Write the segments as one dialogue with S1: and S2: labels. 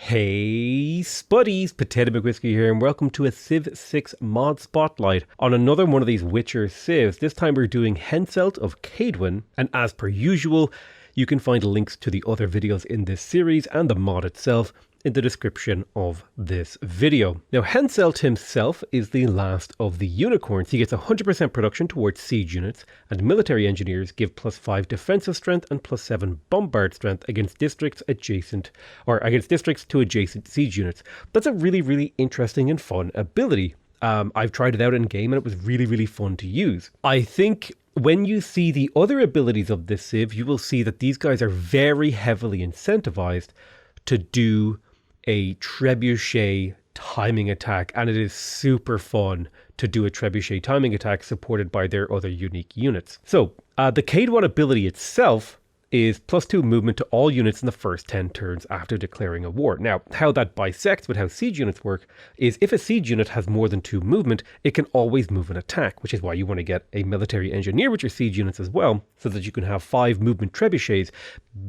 S1: Hey Spuddies, PotatoMcWhiskey here, and welcome to a Civ 6 mod spotlight on another one of these Witcher civs. This time we're doing HENSELT of Cadwin, and as per usual, you can find links to the other videos in this series and the mod itself in the description of this video. Now, HENSELT himself is the last of the unicorns. He gets 100% production towards siege units, and military engineers give +5 defensive strength and +7 bombard strength against districts to adjacent siege units. That's a really interesting and fun ability. I've tried it out in game and it was really fun to use. I think when you see the other abilities of this civ, you will see that these guys are very heavily incentivized to do a trebuchet timing attack, and it is super fun to do a trebuchet timing attack supported by their other unique units. So the Cade1 ability itself is +2 movement to all units in the first 10 turns after declaring a war. Now, how that bisects with how siege units work is if a siege unit has more than 2 movement, it can always move and attack, which is why you want to get a military engineer with your siege units as well, so that you can have 5 movement trebuchets,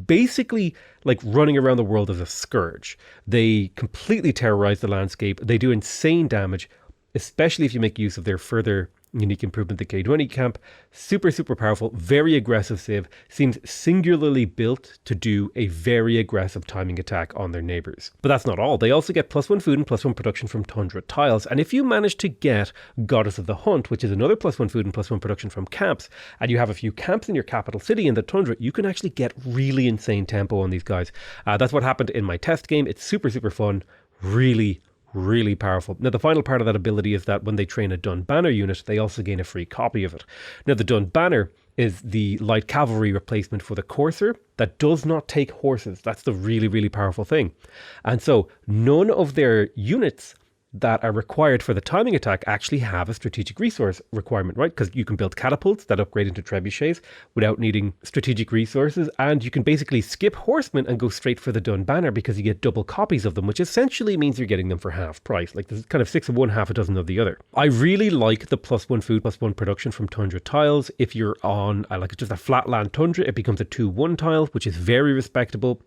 S1: basically like running around the world as a scourge. They completely terrorize the landscape. They do insane damage, especially if you make use of their further unique improvement, the K20 camp. Super powerful, very aggressive civ. Seems singularly built to do a very aggressive timing attack on their neighbors. But that's not all. They also get +1 food and +1 production from tundra tiles. And if you manage to get Goddess of the Hunt, which is another +1 food and +1 production from camps, and you have a few camps in your capital city in the tundra, you can actually get really insane tempo on these guys. That's what happened in my test game. It's super fun. Really powerful. Now, the final part of that ability is that when they train a Dun Banner unit, they also gain a free copy of it. Now, the Dun Banner is the light cavalry replacement for the courser that does not take horses. That's the really powerful thing. And so none of their units that are required for the timing attack actually have a strategic resource requirement, right? Because you can build catapults that upgrade into trebuchets without needing strategic resources, and you can basically skip horsemen and go straight for the Dun Banner because you get double copies of them, which essentially means you're getting them for half price. Like, there's kind of 6 of one, half a dozen of the other. I really like the +1 food, +1 production from tundra tiles. If you're on just a flatland tundra, it becomes a 2-1 tile, which is very respectable.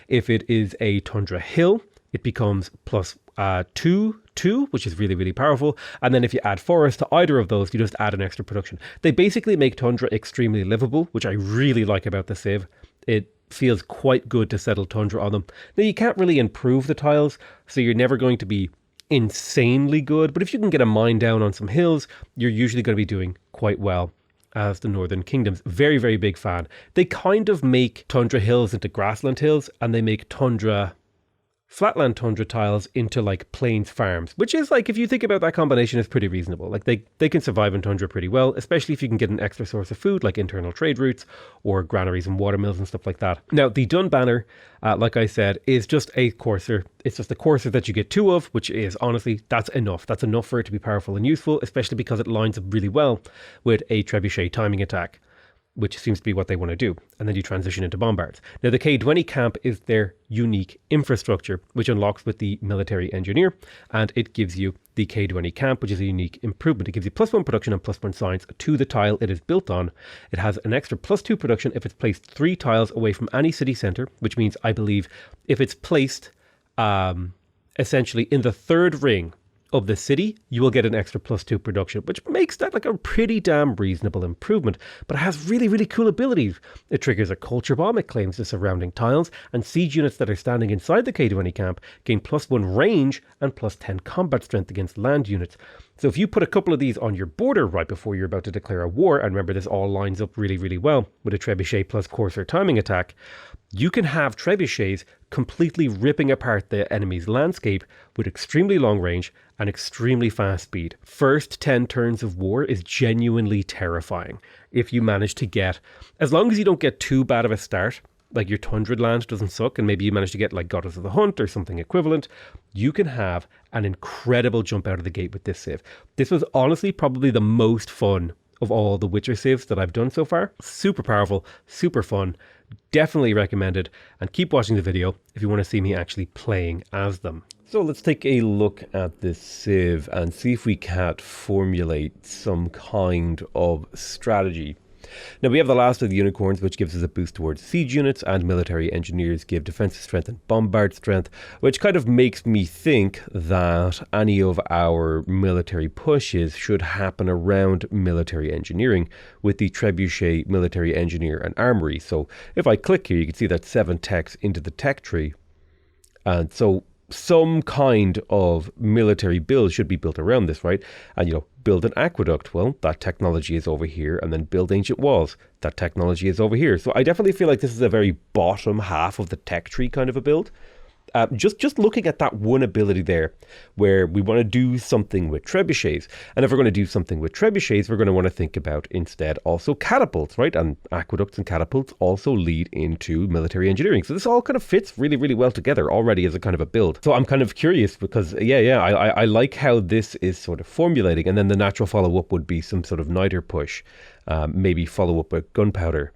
S1: If it is a tundra hill, it becomes +2, which is really powerful. And then if you add forest to either of those, you just add an extra production. They basically make tundra extremely livable, which I really like about the civ. It feels quite good to settle tundra on them. Now, you can't really improve the tiles, so you're never going to be insanely good. But if you can get a mine down on some hills, you're usually going to be doing quite well as the Northern Kingdoms. Very big fan. They kind of make tundra hills into grassland hills, and they make flatland tundra tiles into like plains farms, which is, like, if you think about that combination, is pretty reasonable. Like, they can survive in tundra pretty well, especially if you can get an extra source of food like internal trade routes or granaries and watermills and stuff like that. Now, the Dun Banner, like I said, is just a courser. It's just a courser that you get 2 of, which is, honestly, that's enough. That's enough for it to be powerful and useful, especially because it lines up really well with a trebuchet timing attack, which seems to be what they want to do. And then you transition into bombards. Now, the K20 camp is their unique infrastructure, which unlocks with the military engineer, and it gives you the K20 camp, which is a unique improvement. It gives you +1 production and +1 science to the tile it is built on. It has an extra +2 production if it's placed 3 tiles away from any city center, which means, I believe, if it's placed essentially in the 3rd ring of the city, you will get an extra +2 production, which makes that like a pretty damn reasonable improvement. But it has really cool abilities. It triggers a culture bomb, it claims the surrounding tiles, and siege units that are standing inside the K20 camp gain +1 range and +10 combat strength against land units. So if you put a couple of these on your border right before you're about to declare a war, and remember, this all lines up really well with a trebuchet plus courser timing attack, you can have trebuchets completely ripping apart the enemy's landscape with extremely long range and extremely fast speed. First 10 turns of war is genuinely terrifying if you manage to get, as long as you don't get too bad of a start, like your tundra land doesn't suck, and maybe you manage to get like Goddess of the Hunt or something equivalent, you can have an incredible jump out of the gate with this civ. This was honestly probably the most fun of all the Witcher civs that I've done so far. Super powerful, super fun, definitely recommended, and keep watching the video if you want to see me actually playing as them. So let's take a look at this civ and see if we can't formulate some kind of strategy. Now we have the last of the unicorns, which gives us a boost towards siege units, and military engineers give defensive strength and bombard strength, which kind of makes me think that any of our military pushes should happen around military engineering with the trebuchet, military engineer and armory. So if I click here, you can see that 7 techs into the tech tree. And so some kind of military build should be built around this, right? And, you know, build an aqueduct. Well, that technology is over here. And then build ancient walls. That technology is over here. So I definitely feel like this is a very bottom half of the tech tree kind of a build. Just looking at that one ability there, where we want to do something with trebuchets. And if we're going to do something with trebuchets, we're going to want to think about instead also catapults, right? And aqueducts and catapults also lead into military engineering. So this all kind of fits really, really well together already as a kind of a build. So I'm kind of curious because, I like how this is sort of formulating. And then the natural follow-up would be some sort of niter push, maybe follow up with gunpowder.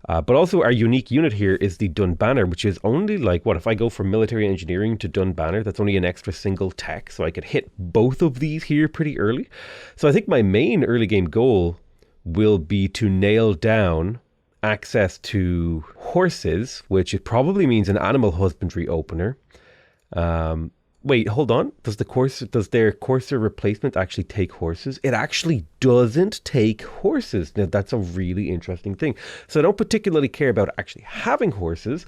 S1: But also our unique unit here is the Dun Banner, which is only like, what, if I go from military engineering to Dun Banner, that's only an extra single tech. So I could hit both of these here pretty early. So I think my main early game goal will be to nail down access to horses, which it probably means an animal husbandry opener. Wait, hold on. Does their courser replacement actually take horses? It actually doesn't take horses. Now, that's a really interesting thing. So I don't particularly care about actually having horses,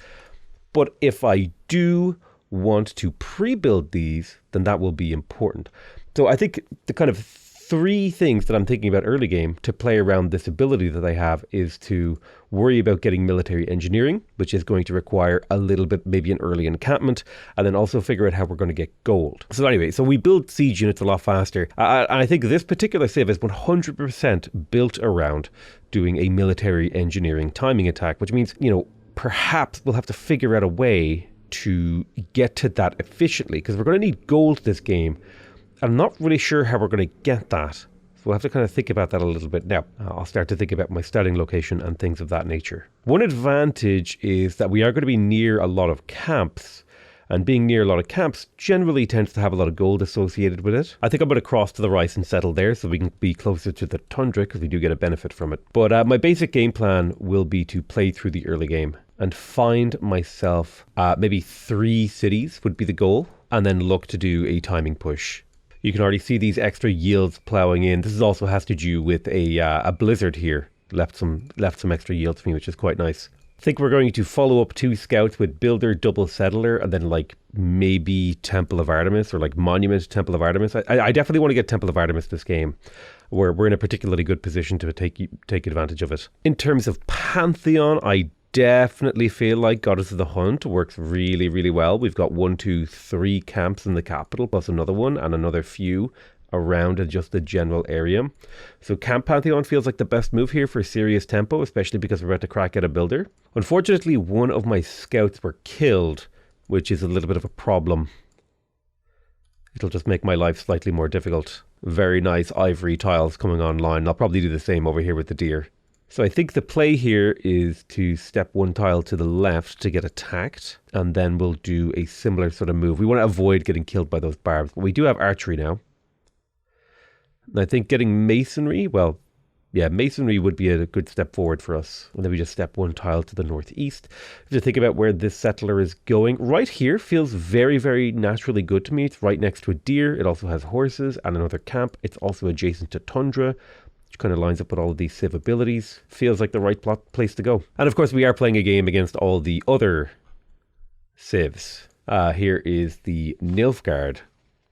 S1: but if I do want to pre-build these, then that will be important. So I think the kind of 3 things that I'm thinking about early game to play around this ability that I have is to worry about getting military engineering, which is going to require a little bit, maybe an early encampment, and then also figure out how we're going to get gold. So anyway, so we build siege units a lot faster. I think this particular civ is 100% built around doing a military engineering timing attack, which means, you know, perhaps we'll have to figure out a way to get to that efficiently, because we're going to need gold this game. I'm not really sure how we're going to get that. So we'll have to kind of think about that a little bit now. I'll start to think about my starting location and things of that nature. One advantage is that we are going to be near a lot of camps. And being near a lot of camps generally tends to have a lot of gold associated with it. I think I'm going to cross to the right and settle there so we can be closer to the tundra because we do get a benefit from it. But my basic game plan will be to play through the early game and find myself maybe 3 cities would be the goal, and then look to do a timing push. You can already see these extra yields plowing in. This is also has to do with a blizzard here. Left some extra yields for me, which is quite nice. I think we're going to follow up 2 scouts with Builder, Double Settler, and then like maybe Temple of Artemis or like Monument Temple of Artemis. I definitely want to get Temple of Artemis this game. We're in a particularly good position to take advantage of it. In terms of Pantheon, I definitely feel like Goddess of the Hunt works really, really well. We've got 1, 2, 3 camps in the capital, plus another one and another few around just the general area. So Camp Pantheon feels like the best move here for serious tempo, especially because we're about to crack out a builder. Unfortunately, one of my scouts were killed, which is a little bit of a problem. It'll just make my life slightly more difficult. Very nice ivory tiles coming online. I'll probably do the same over here with the deer. So I think the play here is to step 1 tile to the left to get attacked, and then we'll do a similar sort of move. We want to avoid getting killed by those barbs, but we do have archery now. And I think getting masonry, well, yeah, masonry would be a good step forward for us. And then we just step 1 tile to the northeast. If you think about where this settler is going, right here feels very, very naturally good to me. It's right next to a deer. It also has horses and another camp. It's also adjacent to tundra, which kind of lines up with all of these civ abilities. Feels like the right place to go. And of course, we are playing a game against all the other civs. Here is the Nilfgaard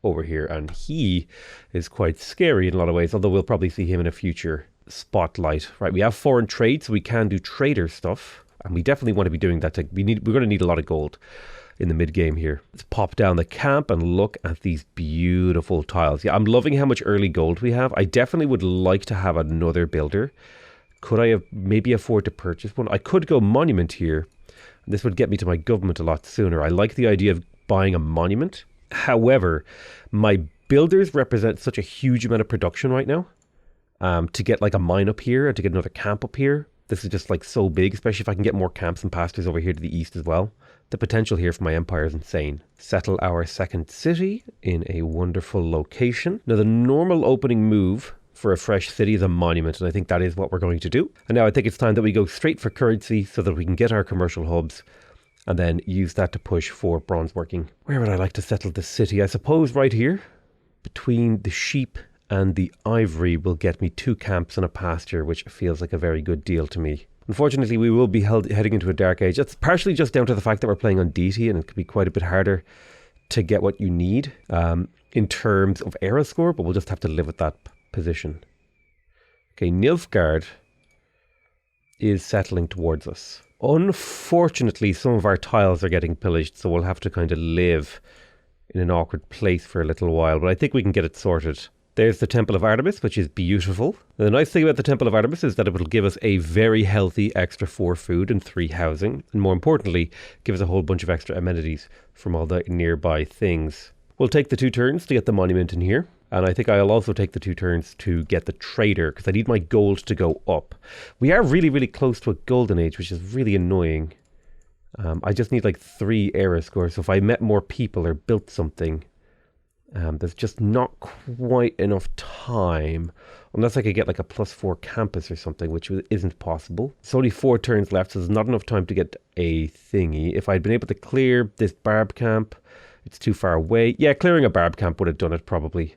S1: over here, and he is quite scary in a lot of ways, although we'll probably see him in a future spotlight. Right, we have foreign trade, so we can do trader stuff, and we definitely want to be doing that. We're going to need a lot of gold in the mid game here. Let's pop down the camp and look at these beautiful tiles. Yeah, I'm loving how much early gold we have. I definitely would like to have another builder. Could I have maybe afford to purchase one? I could go monument here. This would get me to my government a lot sooner. I like the idea of buying a monument. However, my builders represent such a huge amount of production right now. To get like a mine up here and to get another camp up here, this is just like so big, especially if I can get more camps and pastures over here to the east as well. The potential here for my empire is insane. Settle our second city in a wonderful location. Now the normal opening move for a fresh city as a monument, and I think that is what we're going to do. And now I think it's time that we go straight for currency so that we can get our commercial hubs and then use that to push for bronze working. Where would I like to settle the city? I suppose right here, between the sheep and the ivory, will get me 2 camps and a pasture, which feels like a very good deal to me. Unfortunately, we will be heading into a dark age. That's partially just down to the fact that we're playing on deity, and it can be quite a bit harder to get what you need in terms of era score, but we'll just have to live with that position. Okay, Nilfgaard is settling towards us. Unfortunately, some of our tiles are getting pillaged, so we'll have to kind of live in an awkward place for a little while, but I think we can get it sorted. There's the Temple of Artemis, which is beautiful. And the nice thing about the Temple of Artemis is that it will give us a very healthy extra 4 food and 3 housing. And more importantly, give us a whole bunch of extra amenities from all the nearby things. We'll take the 2 turns to get the monument in here. And I think I'll also take the 2 turns to get the trader, because I need my gold to go up. We are really, really close to a golden age, which is really annoying. I just need like 3 era scores. So if I met more people or built something, there's just not quite enough time, unless I could get like a +4 campus or something, which isn't possible. It's only 4 turns left, so there's not enough time to get a thingy. If I'd been able to clear this barb camp, it's too far away. Yeah, clearing a barb camp would have done it probably.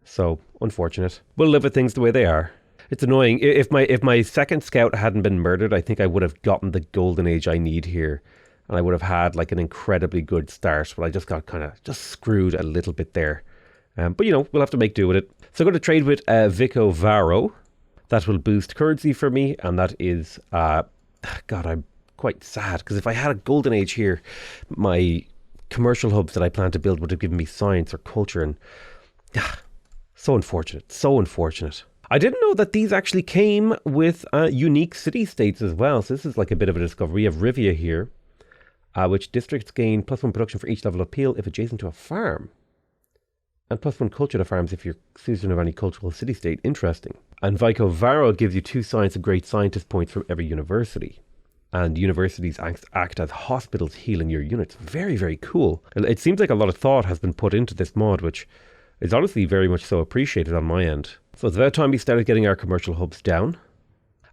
S1: So, unfortunate. We'll live with things the way they are. It's annoying. If my second scout hadn't been murdered, I think I would have gotten the golden age I need here. And I would have had like an incredibly good start, but I just got kind of just screwed a little bit there. But you know, we'll have to make do with it. So I'm going to trade with Vico Varo. That will boost currency for me, and that is, God, I'm quite sad, because if I had a golden age here, my commercial hubs that I plan to build would have given me science or culture, and so unfortunate, so unfortunate. I didn't know that these actually came with unique city-states as well, so this is like a bit of a discovery. We have Rivia here. Which districts gain +1 production for each level of appeal if adjacent to a farm. And +1 culture to farms if you're citizen of any cultural city-state. Interesting. And Vico Varo gives you 2 science and great scientist points from every university. And universities act as hospitals healing your units. Very, very cool. It seems like a lot of thought has been put into this mod, which is honestly very much so appreciated on my end. So it's about time we started getting our commercial hubs down.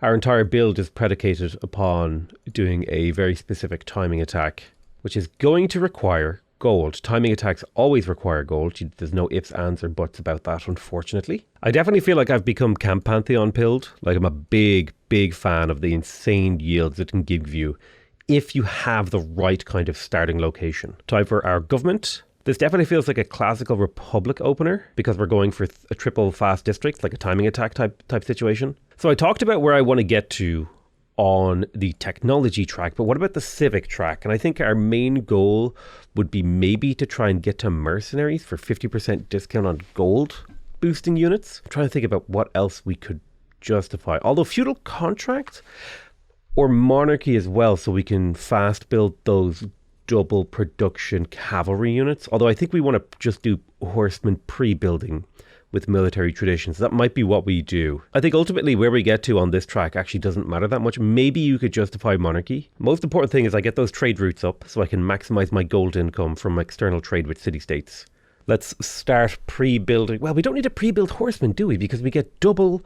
S1: Our entire build is predicated upon doing a very specific timing attack, which is going to require gold. Timing attacks always require gold. There's no ifs, ands, or buts about that, unfortunately. I definitely feel like I've become Camp Pantheon pilled. Like, I'm a big, big fan of the insane yields it can give you if you have the right kind of starting location. Time for our government. This definitely feels like a classical Republic opener, because we're going for a triple fast district, like a timing attack type situation. So I talked about where I want to get to on the technology track, but what about the civic track? And I think our main goal would be maybe to try and get to mercenaries for 50% discount on gold boosting units. I'm trying to think about what else we could justify. Although feudal contract or monarchy as well, so we can fast build those double production cavalry units. Although I think we want to just do horsemen pre-building with military traditions. That might be what we do. I think ultimately where we get to on this track actually doesn't matter that much. Maybe you could justify monarchy. Most important thing is I get those trade routes up so I can maximize my gold income from external trade with city-states. Let's start pre-building. Well, we don't need to pre-build horsemen, do we? Because we get double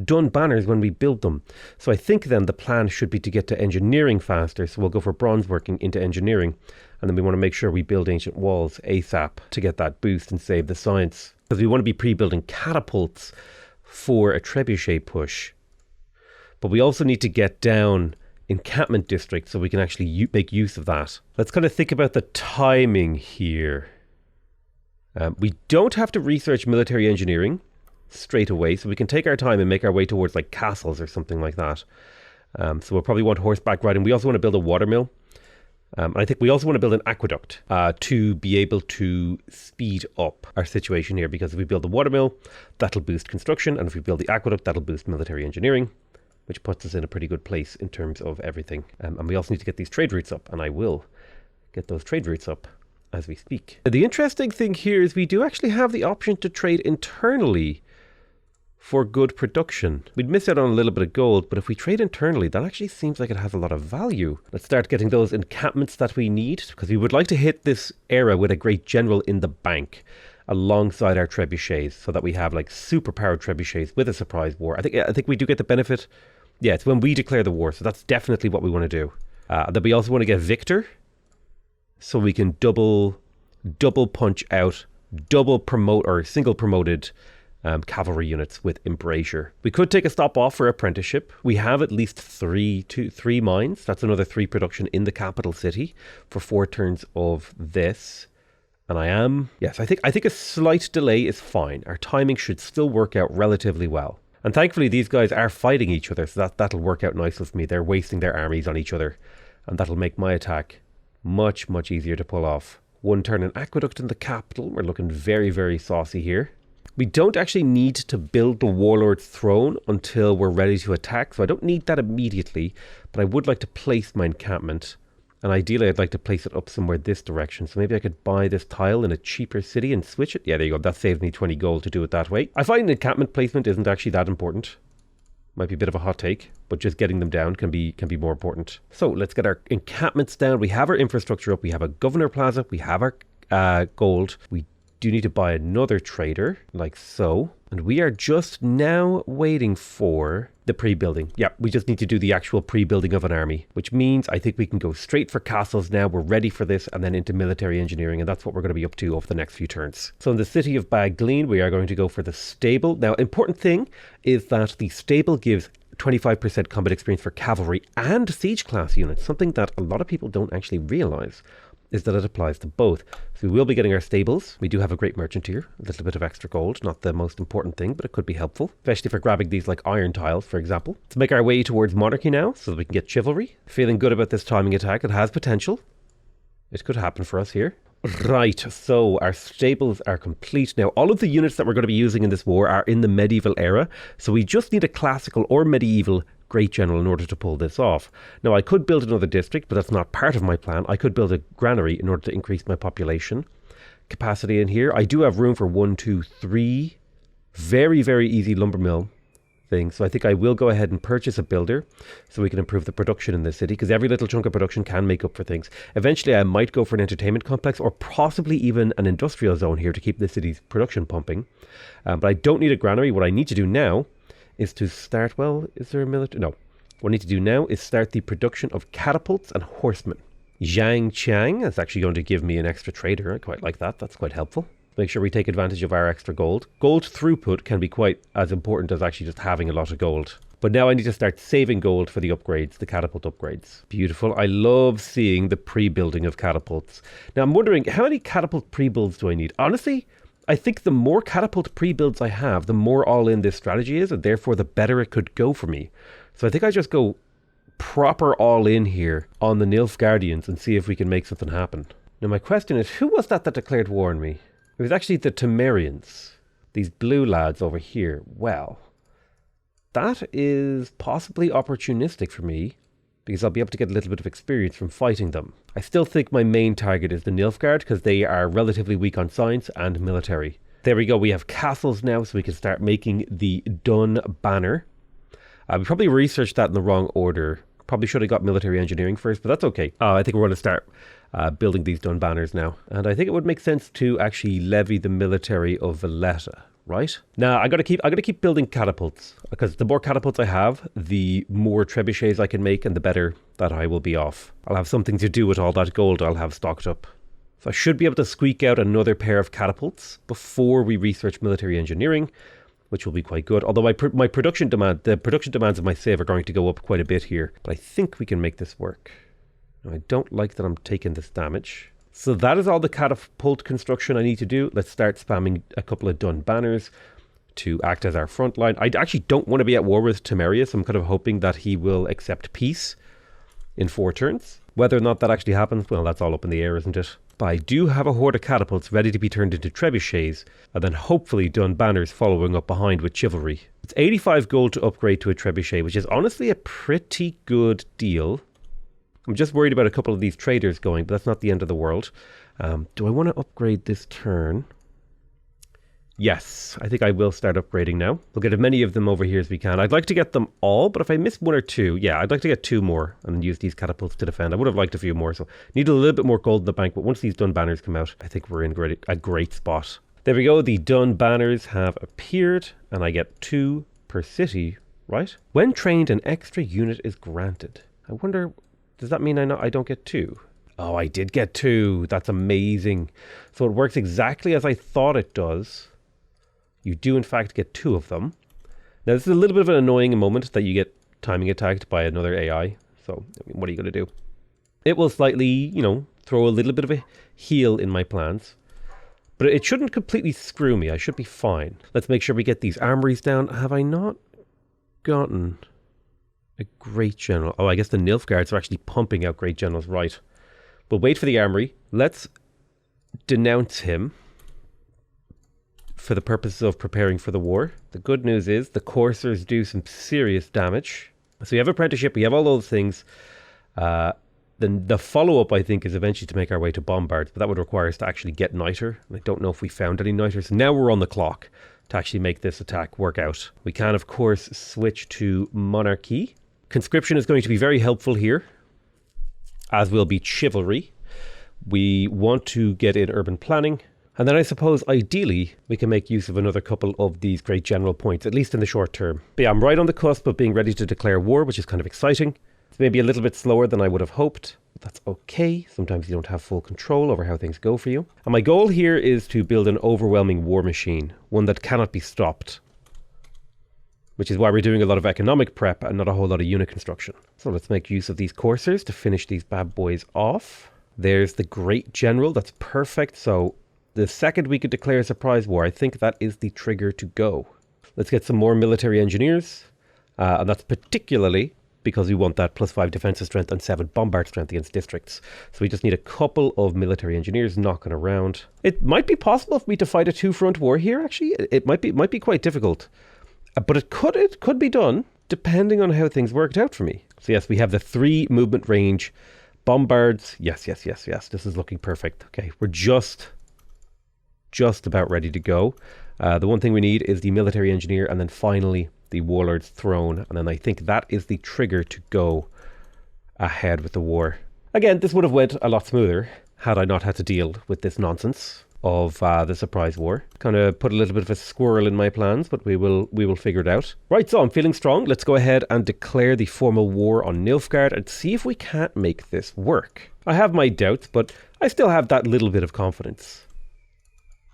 S1: done banners when we build them. So I think then the plan should be to get to engineering faster. So we'll go for bronze working into engineering. And then we want to make sure we build ancient walls ASAP to get that boost and save the science. Because we want to be pre-building catapults for a trebuchet push. But we also need to get down encampment districts so we can actually make use of that. Let's kind of think about the timing here. We don't have to research military engineering straight away, so we can take our time and make our way towards like castles or something like that. So we'll probably want horseback riding. We also want to build a watermill. And I think we also want to build an aqueduct to be able to speed up our situation here, because if we build the watermill, that'll boost construction, and if we build the aqueduct, that'll boost military engineering, which puts us in a pretty good place in terms of everything. And we also need to get these trade routes up, and I will get those trade routes up as we speak. The interesting thing here is we do actually have the option to trade internally for good production. We'd miss out on a little bit of gold, but if we trade internally, that actually seems like it has a lot of value. Let's start getting those encampments that we need, because we would like to hit this era with a great general in the bank. alongside our trebuchets so that we have like super powered trebuchets with a surprise war. I think we do get the benefit. Yeah, it's when we declare the war, so that's definitely what we want to do. Then we also want to get Victor, so we can double punch out, double promote or single promoted cavalry units with embrasure. We could take a stop off for apprenticeship. We have at least three mines. That's another 3 production in the capital city for 4 turns of this. And I think a slight delay is fine. Our timing should still work out relatively well. And thankfully these guys are fighting each other, so that'll work out nice with me. They're wasting their armies on each other, and that'll make my attack much, much easier to pull off. 1 turn an aqueduct in the capital. We're looking very, very saucy here. We don't actually need to build the Warlord's Throne until we're ready to attack, so I don't need that immediately, but I would like to place my encampment, and ideally I'd like to place it up somewhere this direction, so maybe I could buy this tile in a cheaper city and switch it. Yeah, there you go, that saves me 20 gold to do it that way. I find encampment placement isn't actually that important. Might be a bit of a hot take, but just getting them down can be more important. So let's get our encampments down. We have our infrastructure up, we have a governor plaza, we have our gold. We do need to buy another trader, like so. And we are just now waiting for the pre-building. Yeah, we just need to do the actual pre-building of an army, which means I think we can go straight for castles now. We're ready for this, and then into military engineering, and that's what we're going to be up to over the next few turns. So in the city of Bagleen, we are going to go for the stable. Now, important thing is that the stable gives 25% combat experience for cavalry and siege class units, something that a lot of people don't actually realize is that it applies to both. So we will be getting our stables. We do have a great merchant here, a little bit of extra gold, not the most important thing, but it could be helpful, especially for grabbing these like iron tiles, for example. Let's make our way towards monarchy now so that we can get chivalry. Feeling good about this timing attack. It has potential. It could happen for us here. Right, so our stables are complete. Now, all of the units that we're going to be using in this war are in the medieval era, so we just need a classical or medieval great general in order to pull this off. Now, I could build another district, but that's not part of my plan. I could build a granary in order to increase my population capacity in here. I do have room for 1, 2, 3 very, very easy lumber mill things. So I think I will go ahead and purchase a builder so we can improve the production in the city, because every little chunk of production can make up for things. Eventually, I might go for an entertainment complex or possibly even an industrial zone here to keep the city's production pumping. But I don't need a granary. What I need to do now is to start, well, is there a military? No. What I need to do now is start the production of catapults and horsemen. Zhang Qiang is actually going to give me an extra trader. I quite like that. That's quite helpful. Make sure we take advantage of our extra gold. Gold throughput can be quite as important as actually just having a lot of gold. But now I need to start saving gold for the upgrades, the catapult upgrades. Beautiful. I love seeing the pre-building of catapults. Now I'm wondering, how many catapult pre-builds do I need? Honestly, I think the more catapult pre-builds I have, the more all-in this strategy is, and therefore the better it could go for me. So I think I just go proper all-in here on the Nilfgaardians and see if we can make something happen. Now my question is, who was that declared war on me? It was actually the Temerians, these blue lads over here. Well, that is possibly opportunistic for me, because I'll be able to get a little bit of experience from fighting them. I still think my main target is the Nilfgaard, because they are relatively weak on science and military. There we go, we have castles now, so we can start making the Dun banner. We probably researched that in the wrong order. Probably should have got military engineering first, but that's okay. I think we're going to start building these Dun banners now. And I think it would make sense to actually levy the military of Valletta, right? Now, I gotta keep building catapults, because the more catapults I have, the more trebuchets I can make, and the better that I will be off. I'll have something to do with all that gold I'll have stocked up. So I should be able to squeak out another pair of catapults before we research military engineering, which will be quite good. Although my production demand, the production demands of my save are going to go up quite a bit here. But I think we can make this work. Now, I don't like that I'm taking this damage. So that is all the catapult construction I need to do. Let's start spamming a couple of Dun banners to act as our front line. I actually don't want to be at war with Temeria, so I'm kind of hoping that he will accept peace in 4 turns. Whether or not that actually happens, well, that's all up in the air, isn't it? But I do have a horde of catapults ready to be turned into trebuchets, and then hopefully Dun banners following up behind with chivalry. It's 85 gold to upgrade to a trebuchet, which is honestly a pretty good deal. I'm just worried about a couple of these traders going, but that's not the end of the world. Do I want to upgrade this turn? Yes, I think I will start upgrading now. We'll get as many of them over here as we can. I'd like to get them all, but if I miss 1 or 2, yeah, I'd like to get 2 more and use these catapults to defend. I would have liked a few more, so need a little bit more gold in the bank, but once these Dun banners come out, I think we're in a great spot. There we go. The done banners have appeared and I get 2 per city, right? When trained, an extra unit is granted. I wonder, does that mean I don't get 2? Oh, I did get 2. That's amazing. So it works exactly as I thought it does. You do in fact get 2 of them. Now this is a little bit of an annoying moment that you get timing attacked by another AI. So I mean, what are you going to do? It will slightly, you know, throw a little bit of a heel in my plans. But it shouldn't completely screw me. I should be fine. Let's make sure we get these armories down. Have I not gotten a great general? Oh, I guess the Nilfgaards are actually pumping out great generals, right? We'll wait for the armory. Let's denounce him for the purposes of preparing for the war. The good news is the coursers do some serious damage. So we have apprenticeship, we have all those things. Then the follow-up, I think, is eventually to make our way to bombards, but that would require us to actually get niter. I don't know if we found any niter, so now we're on the clock to actually make this attack work out. We can, of course, switch to monarchy. Conscription is going to be very helpful here, as will be chivalry. We want to get in urban planning, and then I suppose, ideally, we can make use of another couple of these great general points, at least in the short term. But yeah, I'm right on the cusp of being ready to declare war, which is kind of exciting. It's maybe a little bit slower than I would have hoped, but that's okay. Sometimes you don't have full control over how things go for you. And my goal here is to build an overwhelming war machine, one that cannot be stopped, which is why we're doing a lot of economic prep and not a whole lot of unit construction. So let's make use of these coursers to finish these bad boys off. There's the great general. That's perfect. So the second we could declare a surprise war, I think that is the trigger to go. Let's get some more military engineers. And that's particularly because we want that +5 defensive strength and 7 bombard strength against districts. So we just need a couple of military engineers knocking around. It might be possible for me to fight a 2-front war here, actually. It might be quite difficult. But it could be done, depending on how things worked out for me. So yes, we have the 3 movement range bombards. Yes. This is looking perfect. Okay, we're just about ready to go. The one thing we need is the military engineer, and then finally the warlord's throne, and then I think that is the trigger to go ahead with the war. Again, this would have went a lot smoother had I not had to deal with this nonsense of the surprise war. Kind of put a little bit of a squirrel in my plans, but we will figure it out. Right, so I'm feeling strong. Let's go ahead and declare the formal war on Nilfgaard and see if we can't make this work. I have my doubts, but I still have that little bit of confidence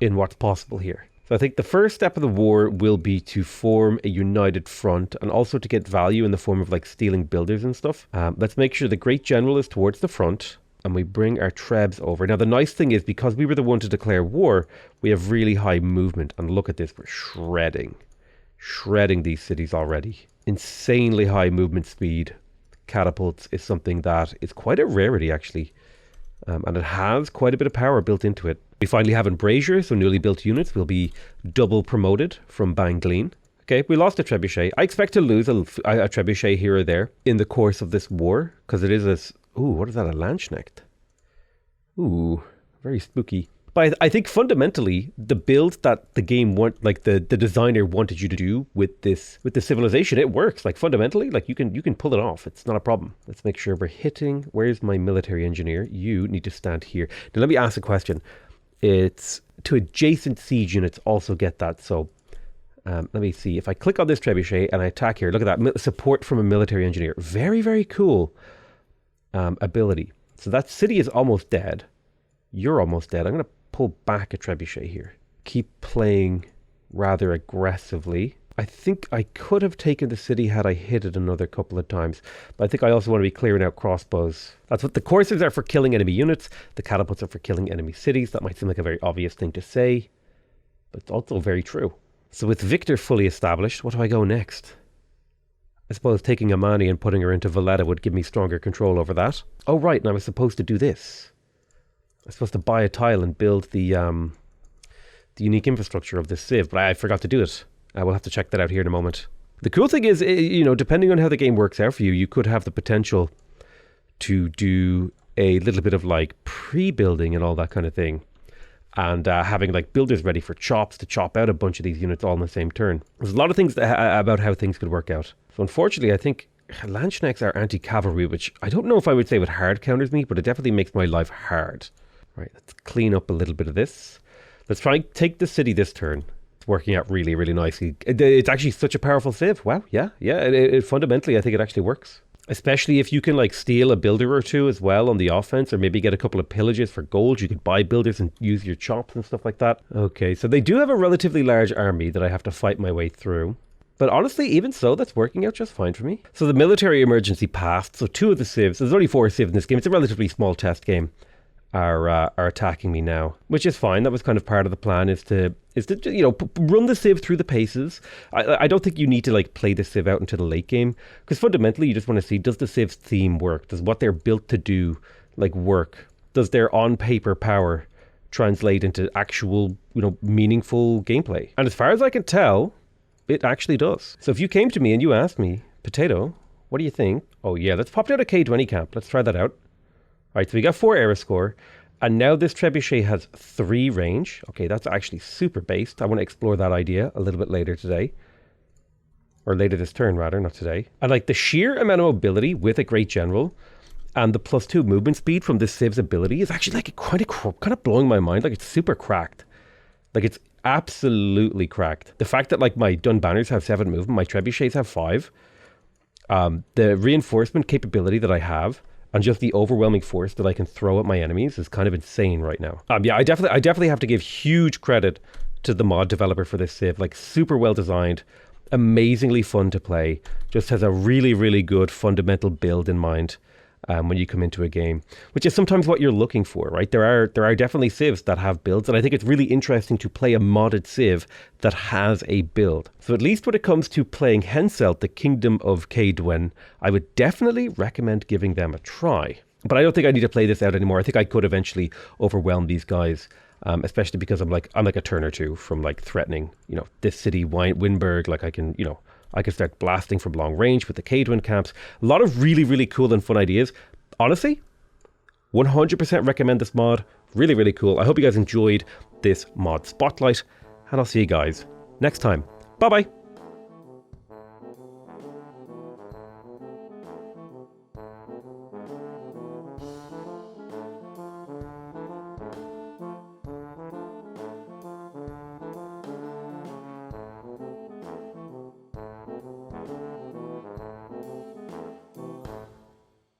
S1: in what's possible here. So I think the first step of the war will be to form a united front and also to get value in the form of like stealing builders and stuff. Let's make sure the Great General is towards the front and we bring our Trebs over. Now the nice thing is, because we were the one to declare war, we have really high movement, and look at this, we're shredding these cities already. Insanely high movement speed. Catapults is something that is quite a rarity actually, and it has quite a bit of power built into it. We finally have Embrasure, so newly built units will be double promoted from Bangleen. Okay, we lost a trebuchet. I expect to lose a trebuchet here or there in the course of this war, because it is a... Ooh, what is that, a Landsknecht? Ooh, very spooky. But I think fundamentally, the build that the game the designer wanted you to do with the civilization, it works. Like fundamentally, like you can pull it off. It's not a problem. Let's make sure we're hitting. Where's my military engineer? You need to stand here. Now let me ask a question. It's to adjacent siege units also get that. So let me see. If I click on this trebuchet and I attack here, look at that. Support from a military engineer. Very, very cool ability. So that city is almost dead. You're almost dead. I'm going to pull back a trebuchet here. Keep playing rather aggressively. I think I could have taken the city had I hit it another couple of times. But I think I also want to be clearing out crossbows. That's what the coursers are for, killing enemy units. The catapults are for killing enemy cities. That might seem like a very obvious thing to say, but it's also very true. So with Victor fully established, what do I go next? I suppose taking Amani and putting her into Valletta would give me stronger control over that. Oh right, and I was supposed to do this. I was supposed to buy a tile and build the unique infrastructure of this civ, but I forgot to do it. We'll have to check that out here in a moment. The cool thing is, you know, depending on how the game works out for you, you could have the potential to do a little bit of like pre-building and all that kind of thing. And having like builders ready for chops to chop out a bunch of these units all in the same turn. There's a lot of things about how things could work out. So unfortunately, I think Landsknechts are anti-cavalry, which I don't know if I would say would hard counters me, but it definitely makes my life hard. Right, let's clean up a little bit of this. Let's try and take the city this turn. It's working out really, really nicely. It's actually such a powerful civ. Wow, yeah. It fundamentally, I think it actually works. Especially if you can like steal a builder or two as well on the offense, or maybe get a couple of pillages for gold. You could buy builders and use your chops and stuff like that. Okay, so they do have a relatively large army that I have to fight my way through. But honestly, even so, that's working out just fine for me. So the military emergency passed. So 2 of the civs, there's only 4 civs in this game. It's a relatively small test game. Are attacking me now, which is fine. That was kind of part of the plan, is to you know, run the civ through the paces. I don't think you need to like play the civ out into the late game, because fundamentally you just want to see, does the civ's theme work? Does what they're built to do like work? Does their on paper power translate into actual, you know, meaningful gameplay? And as far as I can tell, it actually does. So if you came to me and you asked me, Potato, what do you think? Oh yeah, let's pop down a K20 camp. Let's try that out. All right, so we got 4 era score, and now this trebuchet has 3 range. Okay, that's actually super based. I want to explore that idea a little bit later today. Or later this turn, rather, not today. I like the sheer amount of mobility with a great general, and the +2 movement speed from this civ's ability is actually like kind of blowing my mind. Like, it's super cracked. Like, it's absolutely cracked. The fact that like my Dun Banners have 7 movement, my trebuchets have 5. The reinforcement capability that I have, and just the overwhelming force that I can throw at my enemies, is kind of insane right now. Yeah, I definitely have to give huge credit to the mod developer for this civ. Like, super well designed, amazingly fun to play, just has a really, really good fundamental build in mind when you come into a game, which is sometimes what you're looking for, right? There are definitely civs that have builds, and I think it's really interesting to play a modded civ that has a build. So at least when it comes to playing HENSELT, the Kingdom of Kaedwen, I would definitely recommend giving them a try. But I don't think I need to play this out anymore. I think I could eventually overwhelm these guys, especially because I'm like a turn or 2 from like threatening, you know, this city, Winburg. Like, I can start blasting from long range with the Kaedwen camps. A lot of really, really cool and fun ideas. Honestly, 100% recommend this mod. Really, really cool. I hope you guys enjoyed this mod spotlight, and I'll see you guys next time. Bye-bye.